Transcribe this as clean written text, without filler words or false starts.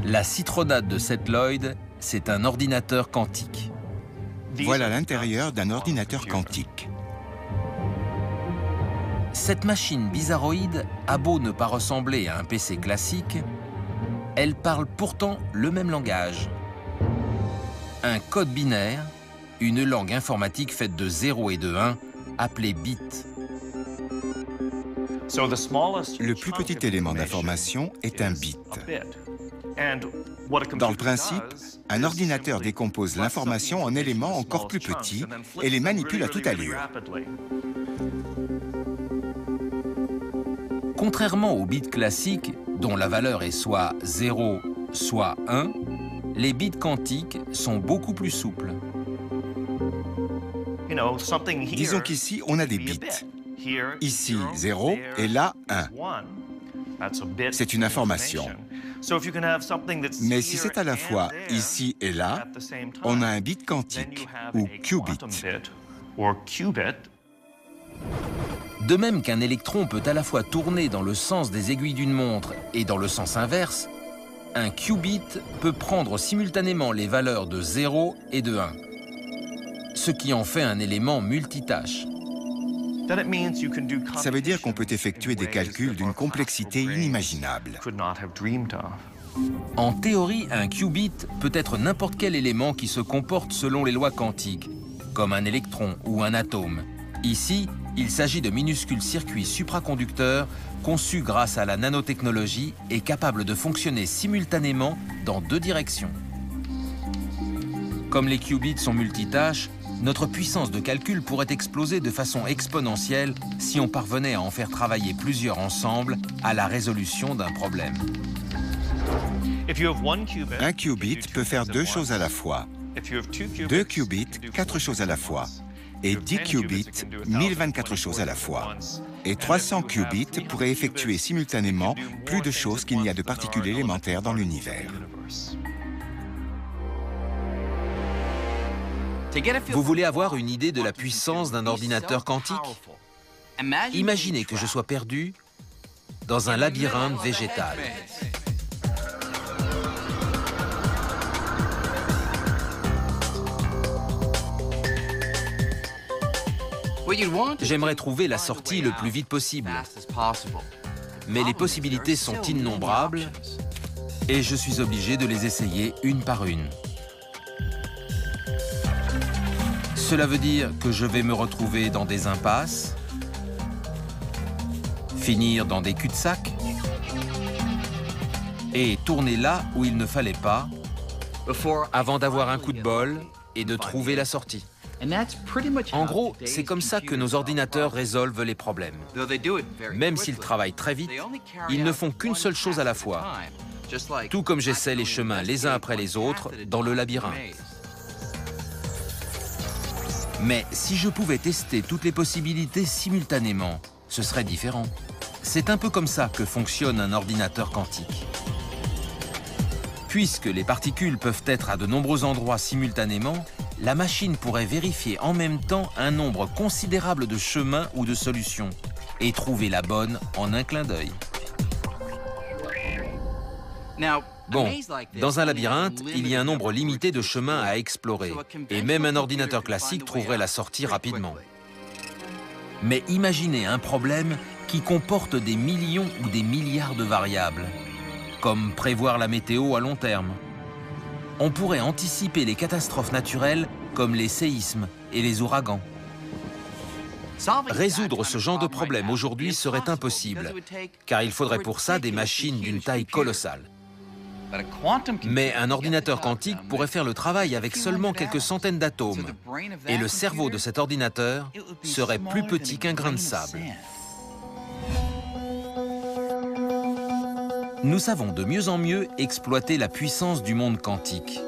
La citronate de Seth Lloyd, c'est un ordinateur quantique. Voilà l'intérieur d'un ordinateur quantique. Cette machine bizarroïde a beau ne pas ressembler à un PC classique, elle parle pourtant le même langage. Un code binaire, une langue informatique faite de 0 et de 1, appelée bit. Le plus petit élément d'information est un bit. Dans le principe, un ordinateur décompose l'information en éléments encore plus petits et les manipule à toute allure. Contrairement aux bits classiques, dont la valeur est soit 0, soit 1, les bits quantiques sont beaucoup plus souples. Disons qu'ici, on a des bits. Ici, 0 et là, 1. C'est une information. Mais si c'est à la fois ici et là, on a un bit quantique, ou qubit. De même qu'un électron peut à la fois tourner dans le sens des aiguilles d'une montre et dans le sens inverse, un qubit peut prendre simultanément les valeurs de 0 et de 1, ce qui en fait un élément multitâche. Ça veut dire qu'on peut effectuer des calculs d'une complexité inimaginable. En théorie, un qubit peut être n'importe quel élément qui se comporte selon les lois quantiques, comme un électron ou un atome. Ici, il s'agit de minuscules circuits supraconducteurs conçus grâce à la nanotechnologie et capables de fonctionner simultanément dans deux directions. Comme les qubits sont multitâches, notre puissance de calcul pourrait exploser de façon exponentielle si on parvenait à en faire travailler plusieurs ensemble à la résolution d'un problème. Un qubit peut faire 2 choses à la fois. 2 qubits, 4 choses à la fois. Et 10 qubits, 1024 choses à la fois. Et 300 qubits pourraient effectuer simultanément plus de choses qu'il n'y a de particules élémentaires dans l'univers. Vous voulez avoir une idée de la puissance d'un ordinateur quantique? Imaginez que je sois perdu dans un labyrinthe végétal. J'aimerais trouver la sortie le plus vite possible. Mais les possibilités sont innombrables et je suis obligé de les essayer une par une. Cela veut dire que je vais me retrouver dans des impasses, finir dans des cul-de-sac et tourner là où il ne fallait pas avant d'avoir un coup de bol et de trouver la sortie. En gros, c'est comme ça que nos ordinateurs résolvent les problèmes. Même s'ils travaillent très vite, ils ne font qu'une seule chose à la fois, tout comme j'essaie les chemins les uns après les autres dans le labyrinthe. Mais si je pouvais tester toutes les possibilités simultanément, ce serait différent. C'est un peu comme ça que fonctionne un ordinateur quantique. Puisque les particules peuvent être à de nombreux endroits simultanément, la machine pourrait vérifier en même temps un nombre considérable de chemins ou de solutions et trouver la bonne en un clin d'œil. Bon, dans un labyrinthe, il y a un nombre limité de chemins à explorer, et même un ordinateur classique trouverait la sortie rapidement. Mais imaginez un problème qui comporte des millions ou des milliards de variables, comme prévoir la météo à long terme. On pourrait anticiper les catastrophes naturelles comme les séismes et les ouragans. Résoudre ce genre de problème aujourd'hui serait impossible, car il faudrait pour ça des machines d'une taille colossale. Mais un ordinateur quantique pourrait faire le travail avec seulement quelques centaines d'atomes, et le cerveau de cet ordinateur serait plus petit qu'un grain de sable. Nous savons de mieux en mieux exploiter la puissance du monde quantique.